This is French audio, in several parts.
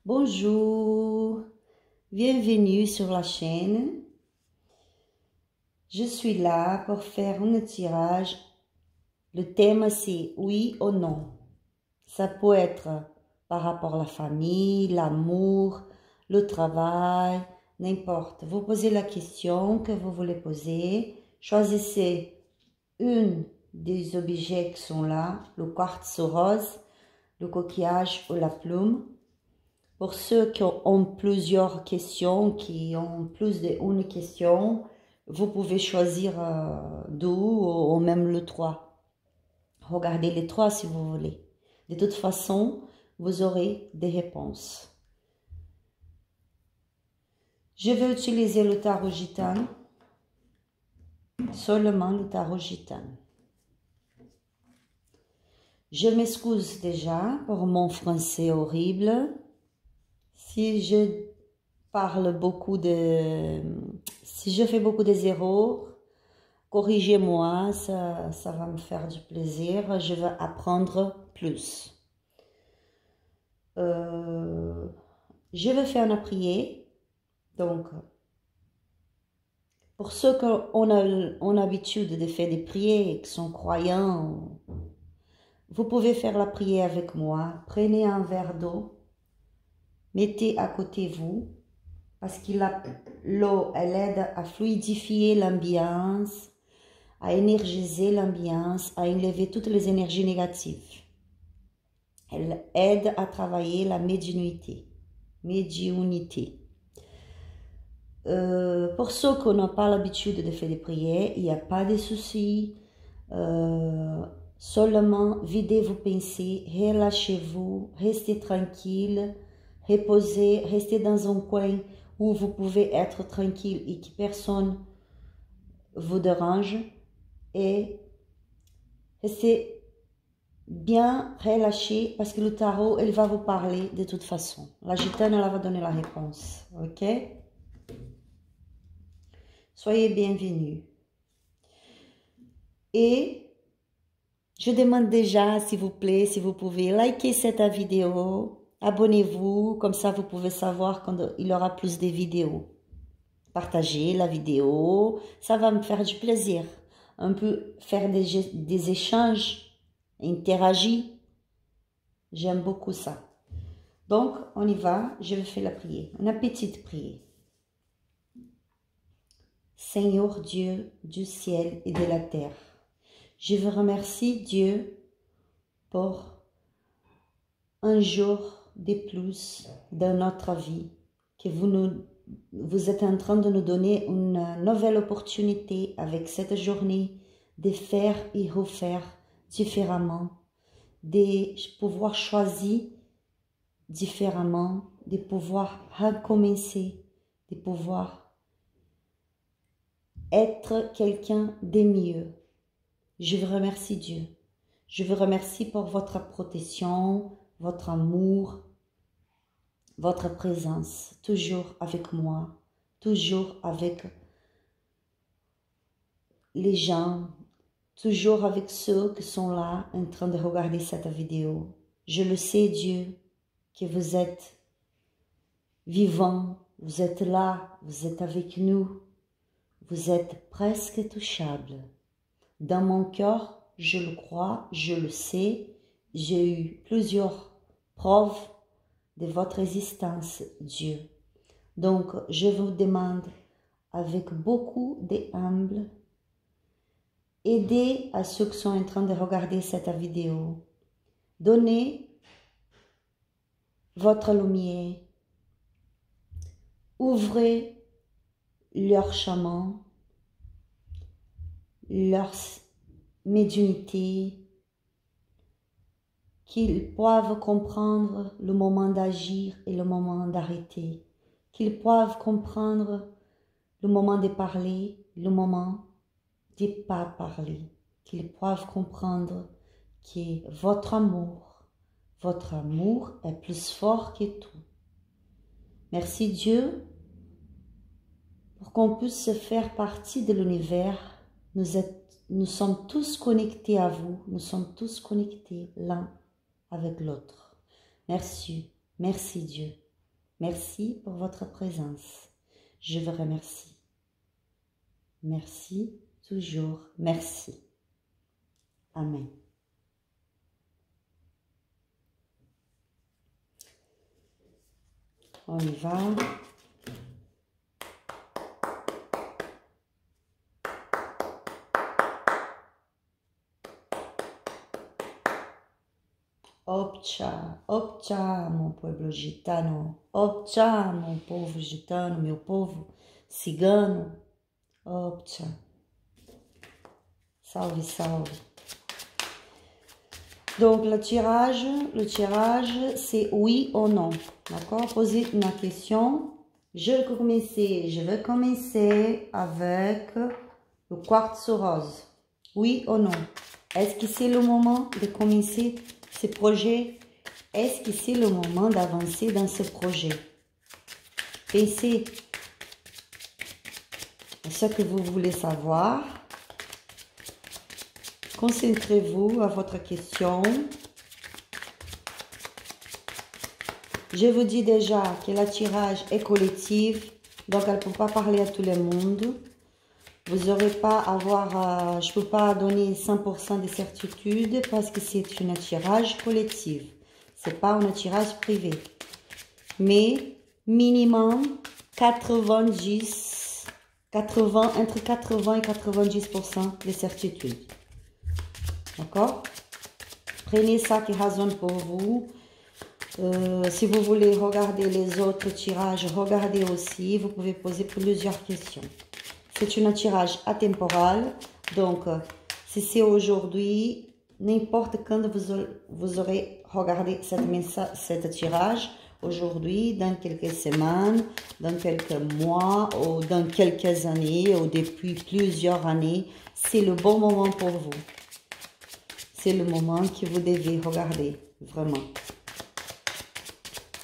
Bonjour, bienvenue sur la chaîne. Je suis là pour faire un tirage. Le thème c'est oui ou non. Ça peut être par rapport à la famille, l'amour, le travail, n'importe. Vous posez la question que vous voulez poser. Choisissez une des objets qui sont là, le quartz rose, le coquillage ou la plume. Pour ceux qui ont plusieurs questions, qui ont plus d'une question, vous pouvez choisir deux ou même le 3. Regardez les 3 si vous voulez. De toute façon, vous aurez des réponses. Je vais utiliser le tarot gitane, seulement le tarot gitane. Je m'excuse déjà pour mon français horrible. Si je parle beaucoup si je fais beaucoup de erreurs, corrigez-moi, ça va me faire du plaisir. Je vais apprendre plus. Je vais faire une prière. Donc, pour ceux qui ont l'habitude de faire des prières, qui sont croyants, vous pouvez faire la prière avec moi. Prenez un verre d'eau. Mettez à côté de vous, parce que l'eau, elle aide à fluidifier l'ambiance, à énergiser l'ambiance, à enlever toutes les énergies négatives. Elle aide à travailler la médiumnité. Pour ceux qui n'ont pas l'habitude de faire des prières, il n'y a pas de souci. Seulement, videz vos pensées, relâchez-vous, restez tranquille. Reposez, restez dans un coin où vous pouvez être tranquille et que personne vous dérange. Et restez bien relâché parce que le tarot, elle va vous parler de toute façon. La gitane, elle va donner la réponse. Ok? Soyez bienvenus. Et je demande déjà, s'il vous plaît, si vous pouvez liker cette vidéo. Abonnez-vous, comme ça vous pouvez savoir quand il y aura plus de vidéos. Partagez la vidéo, ça va me faire du plaisir. On peut faire des échanges, interagir. J'aime beaucoup ça. Donc, on y va, je vais faire la prière. Une petite prière. Seigneur Dieu du ciel et de la terre, je vous remercie Dieu pour un jour de plus dans notre vie, que vous êtes en train de nous donner une nouvelle opportunité avec cette journée de faire et refaire différemment, de pouvoir choisir différemment, de pouvoir recommencer, de pouvoir être quelqu'un de mieux. Je vous remercie Dieu. Je vous remercie pour votre protection, votre amour, votre présence, toujours avec moi, toujours avec les gens, toujours avec ceux qui sont là en train de regarder cette vidéo. Je le sais, Dieu, que vous êtes vivant, vous êtes là, vous êtes avec nous, vous êtes presque touchable. Dans mon cœur, je le crois, je le sais, j'ai eu plusieurs preuves de votre existence, Dieu. Donc, je vous demande, avec beaucoup d'humble, aidez à ceux qui sont en train de regarder cette vidéo. Donnez votre lumière. Ouvrez leur chemin, leur médiumnité, qu'ils peuvent comprendre le moment d'agir et le moment d'arrêter, qu'ils peuvent comprendre le moment de parler, le moment de ne pas parler, qu'ils peuvent comprendre que votre amour est plus fort que tout. Merci Dieu pour qu'on puisse faire partie de l'univers. Nous sommes tous connectés à vous, nous sommes tous connectés l'un avec l'autre. Merci, merci Dieu. Merci pour votre présence. Je vous remercie. Merci, toujours merci. Amen. On y va. Opcha, opcha, mon pueblo gitano. Opcha, mon povo gitano, meu povo cigano. Opcha. Salve, salve. Donc, le tirage c'est oui ou non. D'accord? Posez une question. Je vais commencer avec le quartz rose. Oui ou non? Est-ce que c'est le moment de commencer ce projet? Est-ce que c'est le moment d'avancer dans ce projet? Pensez à ce que vous voulez savoir. Concentrez-vous à votre question. Je vous dis déjà que le tirage est collectif, donc elle ne peut pas parler à tout le monde. Vous n'aurez pas à avoir, je ne peux pas donner 100% de certitude parce que c'est un tirage collectif. Ce n'est pas un tirage privé. Mais minimum entre 80 et 90% de certitude. D'accord? Prenez ça qui résonne pour vous. Si vous voulez regarder les autres tirages, regardez aussi. Vous pouvez poser plusieurs questions. C'est un tirage atemporal. Donc, si c'est aujourd'hui, n'importe quand vous aurez regardé cette tirage, aujourd'hui, dans quelques semaines, dans quelques mois, ou dans quelques années, ou depuis plusieurs années, c'est le bon moment pour vous. C'est le moment que vous devez regarder, vraiment,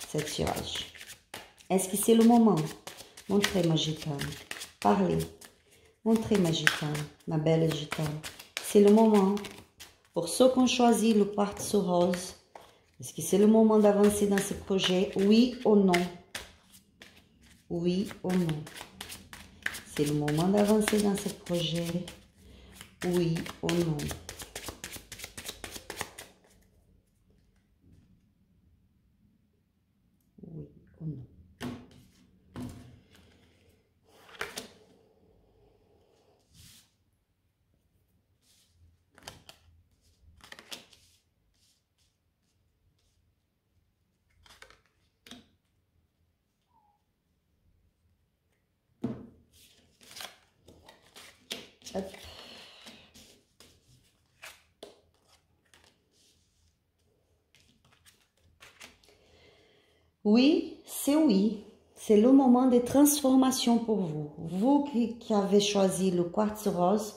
ce tirage. Est-ce que c'est le moment? Montrez-moi, gitane. Parlez. Montrez-moi, gitane, ma belle gitane. C'est le moment. Pour ceux qui ont choisi le quartz rose, est-ce que c'est le moment d'avancer dans ce projet? Oui ou non? Oui ou non? C'est le moment d'avancer dans ce projet? Oui ou non? Oui ou non? Hop. Oui, c'est oui. C'est le moment de transformation pour vous. Vous qui avez choisi le quartz rose,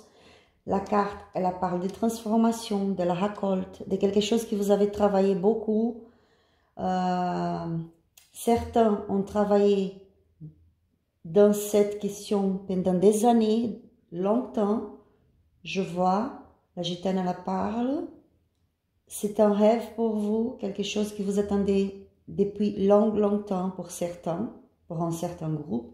la carte, elle parle de transformation, de la récolte, de quelque chose que vous avez travaillé beaucoup. Certains ont travaillé dans cette question pendant des années, longtemps. Je vois, la gitane elle parle. C'est un rêve pour vous, quelque chose que vous attendez depuis longtemps pour certains, pour un certain groupe.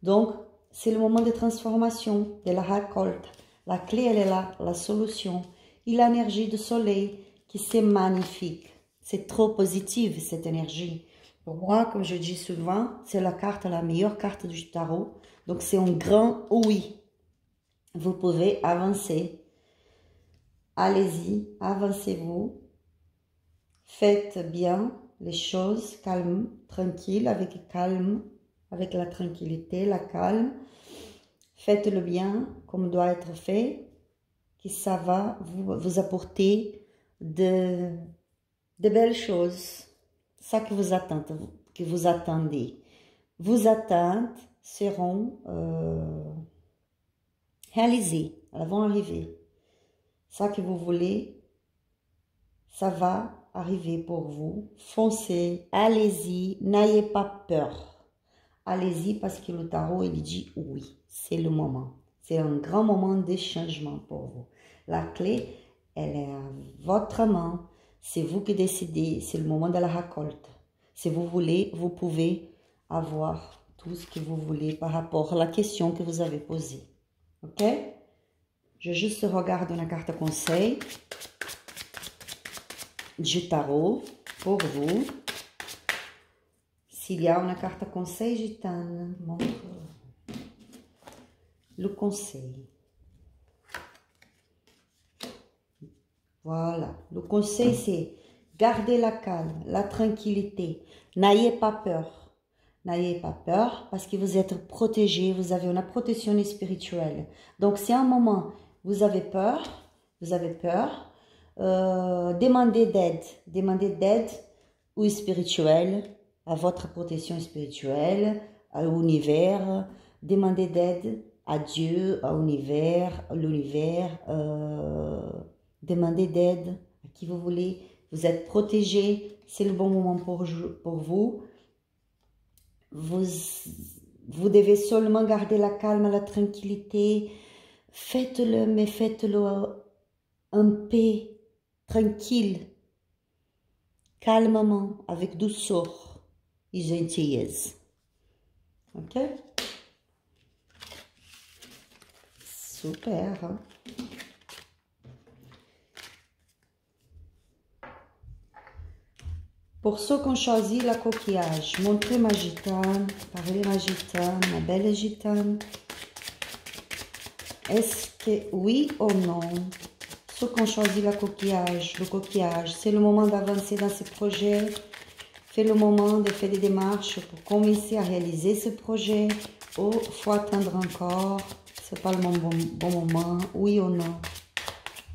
Donc, c'est le moment de transformation, de la récolte. La clé, elle est là, la solution. Et l'énergie du soleil, qui c'est magnifique. C'est trop positif, cette énergie. Pour moi, comme je dis souvent, c'est la meilleure carte du tarot. Donc, c'est un grand oui. Vous pouvez avancer. Allez-y, avancez-vous. Faites bien les choses, calme, tranquille, avec calme, avec la tranquillité, la calme. Faites-le bien comme doit être fait, que ça va vous apporter de belles choses. Ça que vous attendez. Vos attentes seront réalisées, elles vont arriver. Ça que vous voulez, ça va arriver pour vous. Foncez, allez-y, n'ayez pas peur. Allez-y parce que le tarot, il dit oui, c'est le moment. C'est un grand moment de changement pour vous. La clé, elle est à votre main. C'est vous qui décidez, c'est le moment de la récolte. Si vous voulez, vous pouvez avoir tout ce que vous voulez par rapport à la question que vous avez posée. Ok? Je juste regarde une carte conseil du tarot pour vous. S'il y a une carte conseil gitane, montre le conseil. Voilà. Le conseil, c'est garder la calme, la tranquillité. N'ayez pas peur. N'ayez pas peur parce que vous êtes protégé, vous avez une protection spirituelle. Donc, si à un moment, vous avez peur, demandez d'aide au spirituel, à votre protection spirituelle, à l'univers. Demandez d'aide à Dieu, à l'univers, demandez d'aide à qui vous voulez. Vous êtes protégé, c'est le bon moment pour vous. Vous devez seulement garder la calme, la tranquillité. Faites-le, mais faites-le en paix, tranquille, calmement, avec douceur et gentillesse. Ok? Super. Hein? Pour ceux qui ont choisi la coquillage, montrez ma gitane, parlez ma gitane, ma belle gitane. Est-ce que oui ou non, ceux qui ont choisi le coquillage, c'est le moment d'avancer dans ce projet, c'est le moment de faire des démarches pour commencer à réaliser ce projet, ou il faut attendre encore, c'est pas le bon moment, oui ou non,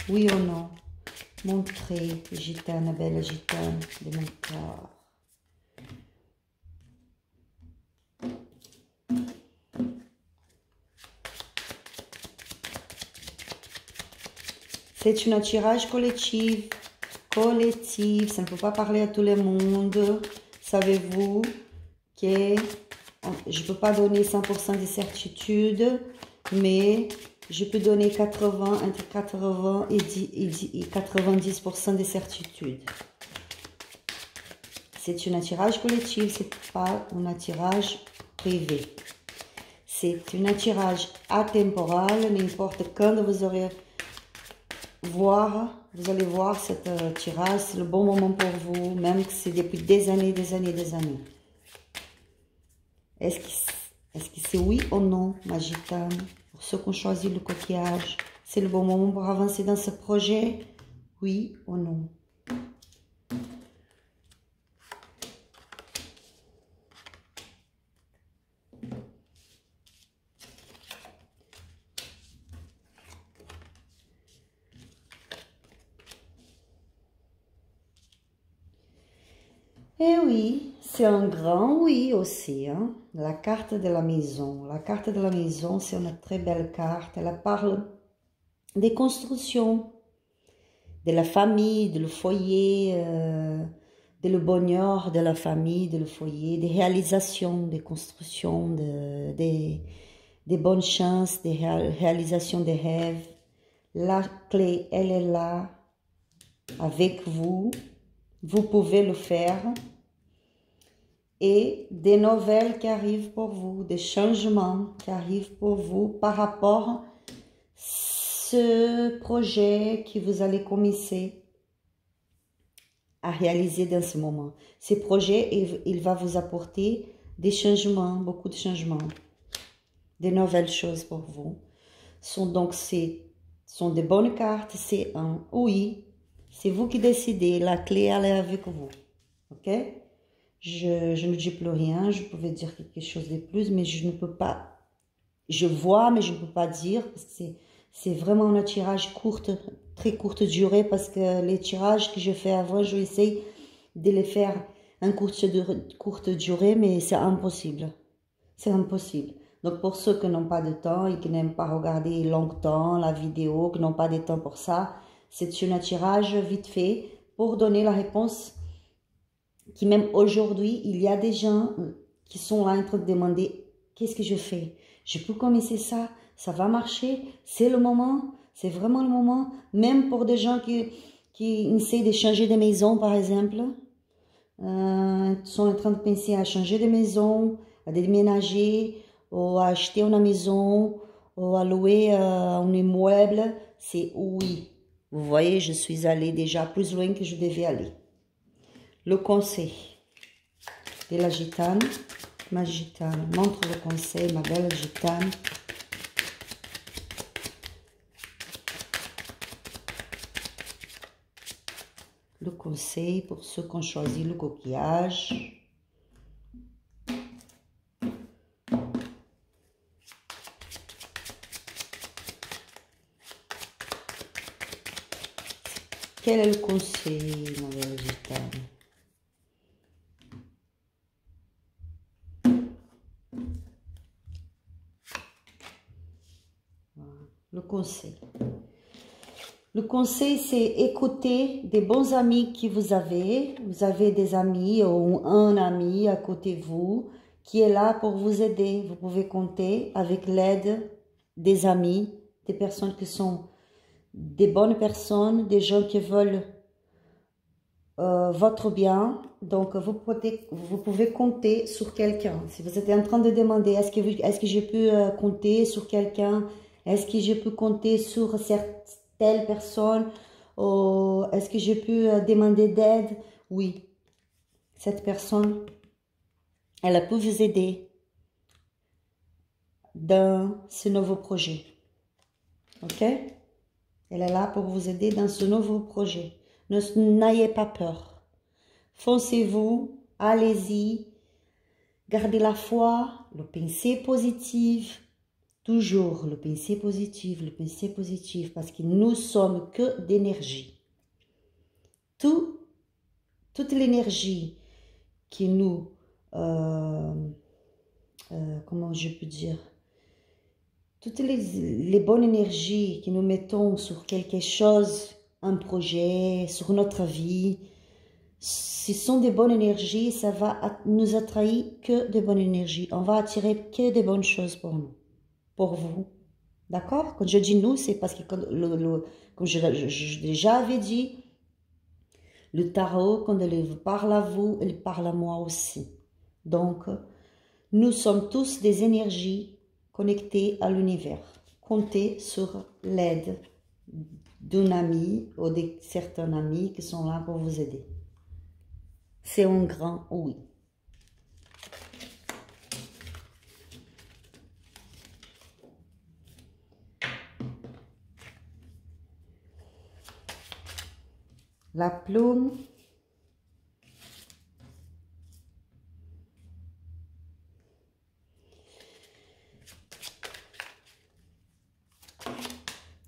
oui ou non. Montrez, gitane, belle gitane de mon corps. C'est un tirage collectif, ça ne peut pas parler à tout le monde. Savez-vous que je ne peux pas donner 100% de certitude, mais je peux donner entre 80 et 90% de certitude. C'est un tirage collectif, ce n'est pas un tirage privé. C'est un tirage atemporal, n'importe quand vous allez voir ce tirage, c'est le bon moment pour vous, même que c'est depuis des années. Est-ce que c'est oui ou non, ma gitane? Pour ceux qui ont choisi le coquillage, c'est le bon moment pour avancer dans ce projet? Oui ou non? Et oui, c'est un grand oui aussi, hein? La carte de la maison. La carte de la maison, c'est une très belle carte. Elle parle des constructions, de la famille, de le foyer, de le bonheur de la famille, de le foyer, des réalisations, des constructions, des bonnes chances, des réalisations des rêves. La clé, elle est là, avec vous. Vous pouvez le faire. Et des nouvelles qui arrivent pour vous, des changements qui arrivent pour vous par rapport à ce projet que vous allez commencer à réaliser dans ce moment. Ce projet, il va vous apporter des changements, beaucoup de changements, des nouvelles choses pour vous. Donc, sont de bonnes cartes, c'est un oui. C'est vous qui décidez, la clé elle est avec vous. Ok? Je ne dis plus rien, je pouvais dire quelque chose de plus, mais je ne peux pas. Je vois, mais je ne peux pas dire, parce que c'est vraiment un tirage très courte durée, parce que les tirages que je fais avant, je essaye de les faire en courte durée, mais c'est impossible. C'est impossible. Donc, pour ceux qui n'ont pas de temps et qui n'aiment pas regarder longtemps la vidéo, qui n'ont pas de temps pour ça, c'est un tirage vite fait pour donner la réponse. Qui même aujourd'hui, il y a des gens qui sont là en train de demander « Qu'est-ce que je fais? Je peux commencer ça? Ça va marcher? C'est le moment? C'est vraiment le moment? » Même pour des gens qui essayent de changer de maison, par exemple. sont en train de penser à changer de maison, à déménager, ou à acheter une maison, ou à louer un immeuble, c'est oui. Vous voyez, je suis allée déjà plus loin que je devais aller. Le conseil de la gitane, ma gitane, montre le conseil, ma belle gitane. Le conseil pour ceux qui ont choisi le coquillage. Quel est le conseil, ma belle gitane? Le conseil. Le conseil, c'est écouter des bons amis que vous avez. Vous avez des amis ou un ami à côté de vous qui est là pour vous aider. Vous pouvez compter avec l'aide des amis, des personnes qui sont des bonnes personnes, des gens qui veulent votre bien. Donc, vous pouvez compter sur quelqu'un. Si vous êtes en train de demander, est-ce que je peux compter sur quelqu'un? Est-ce que je peux compter sur telle personne? Ou est-ce que je peux demander d'aide? Oui. Cette personne, elle a pu vous aider dans ce nouveau projet. Ok? Elle est là pour vous aider dans ce nouveau projet. N'ayez pas peur. Foncez-vous, allez-y. Gardez la foi, le pensée positive. Toujours le pensée positif, parce que nous sommes que d'énergie. Toute l'énergie qui nous, comment je peux dire, toutes les bonnes énergies que nous mettons sur quelque chose, un projet, sur notre vie, ce sont des bonnes énergies, ça va nous attirer que de bonnes énergies. On va attirer que de bonnes choses pour nous, pour vous. D'accord? Quand je dis nous, c'est parce que, comme je déjà avais dit, le tarot, quand il parle à vous, il parle à moi aussi. Donc, nous sommes tous des énergies connectées à l'univers. Comptez sur l'aide d'un ami ou de certains amis qui sont là pour vous aider. C'est un grand oui. La plume.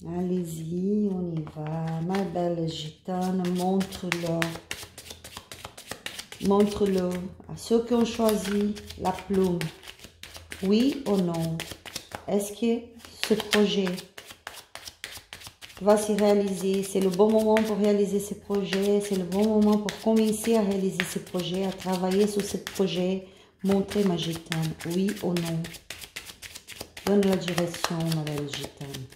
Allez-y, on y va. Ma belle gitane, montre-le. Montre-le à ceux qui ont choisi la plume. Oui ou non? Est-ce que ce projet va se réaliser? C'est le bon moment pour réaliser ce projet. C'est le bon moment pour commencer à réaliser ce projet, à travailler sur ce projet. Montrez ma gitane. Oui ou non? Donne la direction, ma belle gitane.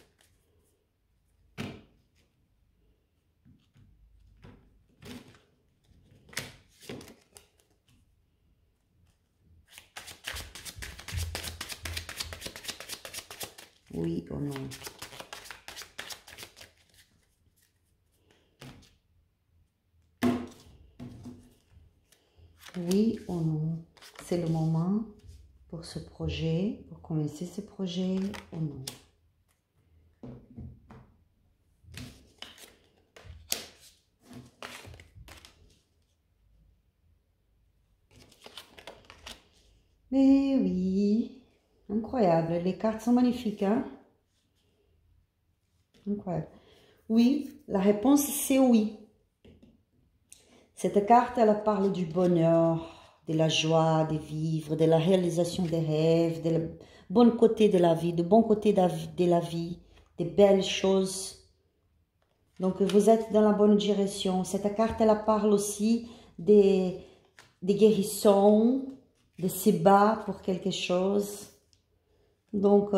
Oui ou non? Oui ou non? C'est le moment pour ce projet, pour commencer ce projet ou non? Mais oui, incroyable. Les cartes sont magnifiques, hein? Incroyable. Oui, la réponse c'est oui. Cette carte, elle parle du bonheur, de la joie de vivre, de la réalisation des rêves, de la bon côté de la vie, du bon côté de la vie, des belles choses. Donc, vous êtes dans la bonne direction. Cette carte, elle parle aussi des guérissons, de se battre pour quelque chose. Donc,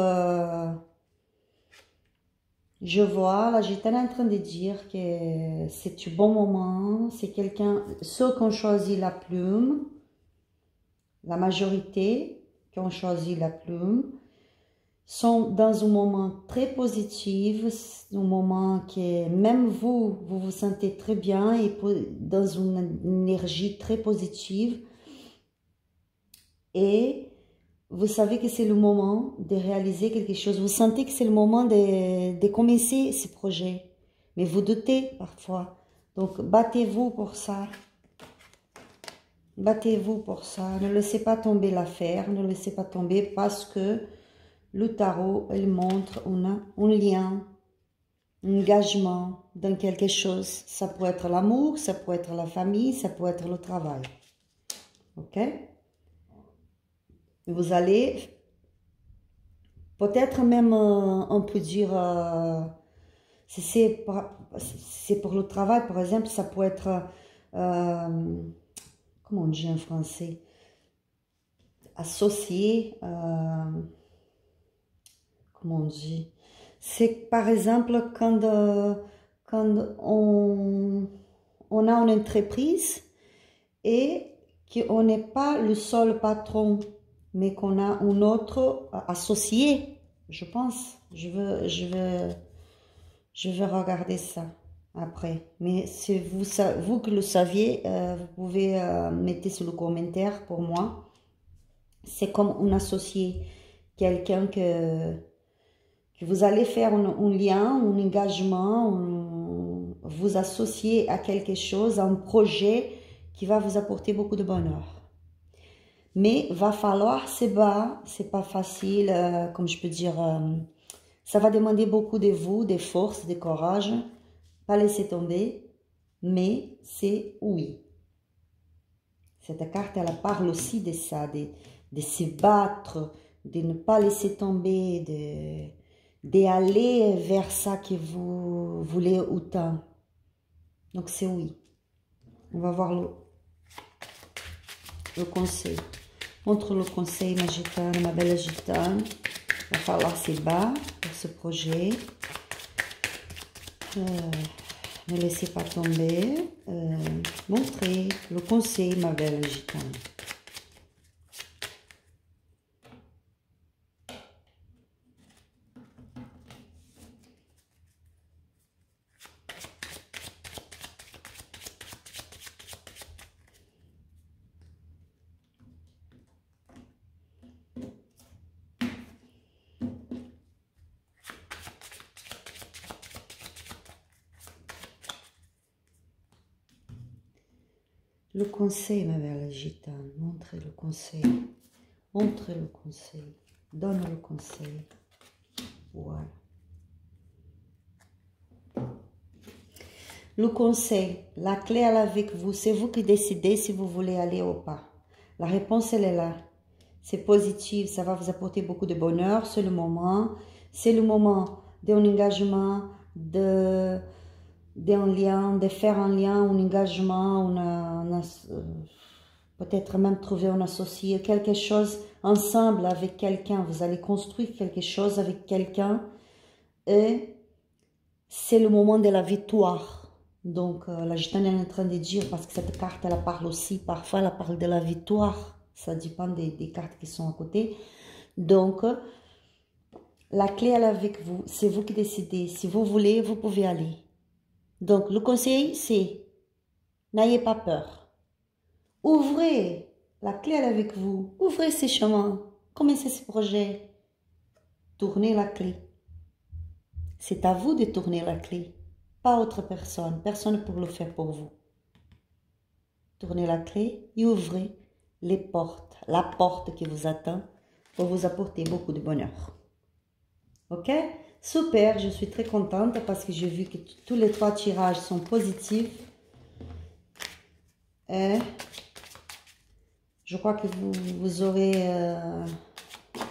Je vois la gitane en train de dire que c'est un bon moment, c'est quelqu'un, ceux qui ont choisi la plume, la majorité qui ont choisi la plume, sont dans un moment très positif, un moment que même vous vous sentez très bien et dans une énergie très positive. Et vous savez que c'est le moment de réaliser quelque chose. Vous sentez que c'est le moment de commencer ce projet. Mais vous doutez parfois. Donc, battez-vous pour ça. Battez-vous pour ça. Ne laissez pas tomber l'affaire. Ne laissez pas tomber parce que le tarot, il montre un lien, un engagement dans quelque chose. Ça peut être l'amour, ça peut être la famille, ça peut être le travail. Ok? Vous allez, peut-être même, on peut dire, si c'est pour le travail, par exemple, ça peut être, comment on dit en français, associé, comment on dit, c'est par exemple quand on a une entreprise et qu'on n'est pas le seul patron, mais qu'on a un autre associé, je pense. Je vais regarder ça après. Mais si vous que le saviez, vous pouvez mettre sur le commentaire pour moi. C'est comme un associé, quelqu'un que vous allez faire un lien, un engagement, vous associer à quelque chose, à un projet qui va vous apporter beaucoup de bonheur. Mais va falloir se battre, c'est pas facile, comme je peux dire, ça va demander beaucoup de vous, de force, de courage, pas laisser tomber, mais c'est oui. Cette carte, elle parle aussi de ça, de se battre, de ne pas laisser tomber, d'aller vers ça que vous voulez autant. Donc c'est oui. On va voir le conseil. Montre le conseil, ma gitane, ma belle gitane. Il va falloir se battre pour ce projet. Ne laissez pas tomber. Montrez le conseil, ma belle gitane. Le conseil, ma belle gitane, montrez le conseil. Montrez le conseil. Donne le conseil. Voilà. Le conseil, la clé elle est avec vous. C'est vous qui décidez si vous voulez aller ou pas. La réponse, elle est là. C'est positif, ça va vous apporter beaucoup de bonheur. C'est le moment. C'est le moment d'un engagement, d'un lien, de faire un lien, un engagement, peut-être même trouver un associé, quelque chose ensemble avec quelqu'un. Vous allez construire quelque chose avec quelqu'un et c'est le moment de la victoire. Donc, la gitane est en train de dire, parce que cette carte, elle parle aussi, parfois, elle parle de la victoire. Ça dépend des cartes qui sont à côté. Donc, la clé, elle est avec vous. C'est vous qui décidez. Si vous voulez, vous pouvez aller. Donc, le conseil, c'est, n'ayez pas peur. Ouvrez. La clé, elle est avec vous. Ouvrez ces chemins. Commencez ce projet. Tournez la clé. C'est à vous de tourner la clé. Pas autre personne. Personne ne peut le faire pour vous. Tournez la clé et ouvrez les portes. La porte qui vous attend pour vous apporter beaucoup de bonheur. Ok? Super, je suis très contente parce que j'ai vu que tous les 3 tirages sont positifs. Et je crois que vous aurez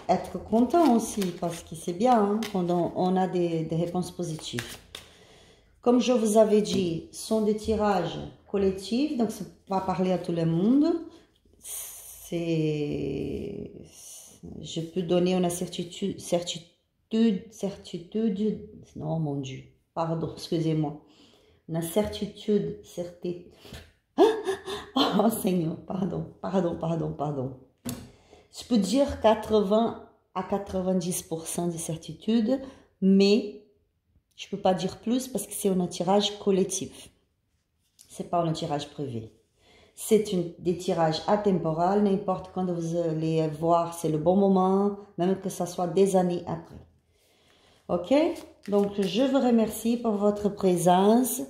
être content aussi parce que c'est bien hein, quand on a des réponses positives. Comme je vous avais dit, ce sont des tirages collectifs, donc ça va parler à tout le monde. Je peux donner une certitude certitude, non mon Dieu, pardon, excusez-moi, une certitude, oh Seigneur, pardon. Je peux dire 80 à 90% de certitude, mais je ne peux pas dire plus parce que c'est un tirage collectif. Ce n'est pas un tirage privé. C'est des tirages atemporels, n'importe quand vous allez voir, c'est le bon moment, même que ce soit des années après. Ok? Donc, je vous remercie pour votre présence.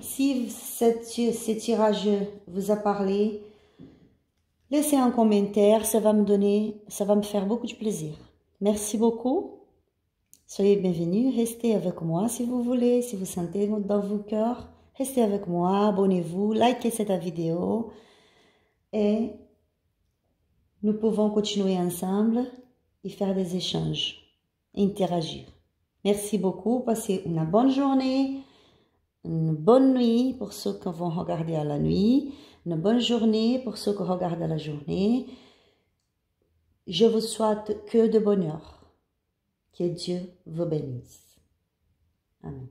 Si ce tirage vous a parlé, laissez un commentaire, ça va me faire beaucoup de plaisir. Merci beaucoup. Soyez bienvenus, restez avec moi si vous voulez, si vous sentez dans vos cœurs. Restez avec moi, abonnez-vous, likez cette vidéo et nous pouvons continuer ensemble et faire des échanges, interagir. Merci beaucoup, passez une bonne journée, une bonne nuit pour ceux qui vont regarder à la nuit, une bonne journée pour ceux qui regardent à la journée. Je vous souhaite que de bonheur. Que Dieu vous bénisse. Amen.